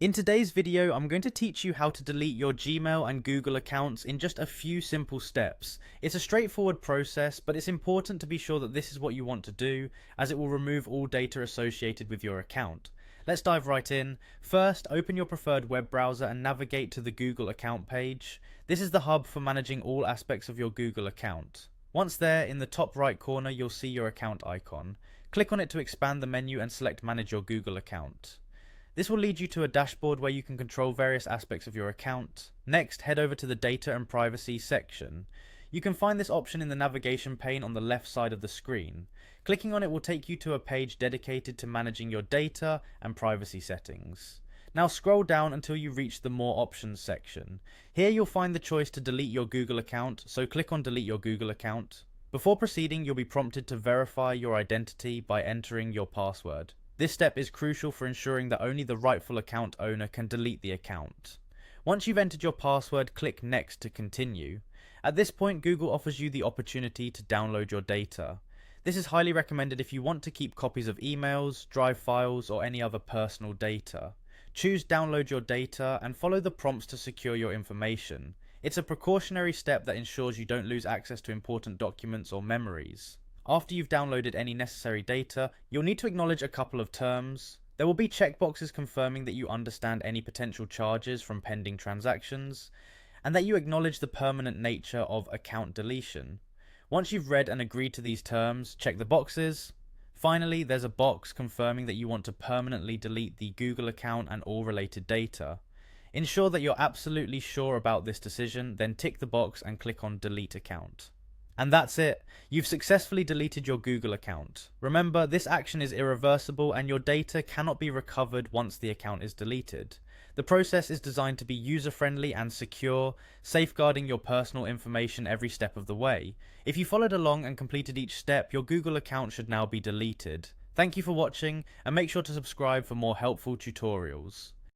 In today's video, I'm going to teach you how to delete your Gmail and Google accounts in just a few simple steps. It's a straightforward process, but it's important to be sure that this is what you want to do, as it will remove all data associated with your account. Let's dive right in. First, open your preferred web browser and navigate to the Google account page. This is the hub for managing all aspects of your Google account. Once there, in the top right corner, you'll see your account icon. Click on it to expand the menu and select Manage your Google account. This will lead you to a dashboard where you can control various aspects of your account. Next, head over to the Data and Privacy section. You can find this option in the navigation pane on the left side of the screen. Clicking on it will take you to a page dedicated to managing your data and privacy settings. Now scroll down until you reach the More Options section. Here you'll find the choice to delete your Google account, so click on Delete your Google account. Before proceeding, you'll be prompted to verify your identity by entering your password. This step is crucial for ensuring that only the rightful account owner can delete the account. Once you've entered your password, click Next to continue. At this point, Google offers you the opportunity to download your data. This is highly recommended if you want to keep copies of emails, Drive files, or any other personal data. Choose Download your data and follow the prompts to secure your information. It's a precautionary step that ensures you don't lose access to important documents or memories. After you've downloaded any necessary data, you'll need to acknowledge a couple of terms. There will be checkboxes confirming that you understand any potential charges from pending transactions, and that you acknowledge the permanent nature of account deletion. Once you've read and agreed to these terms, check the boxes. Finally, there's a box confirming that you want to permanently delete the Google account and all related data. Ensure that you're absolutely sure about this decision, then tick the box and click on Delete Account. And that's it. You've successfully deleted your Google account. Remember, this action is irreversible and your data cannot be recovered once the account is deleted. The process is designed to be user-friendly and secure, safeguarding your personal information every step of the way. If you followed along and completed each step, your Google account should now be deleted. Thank you for watching, and make sure to subscribe for more helpful tutorials.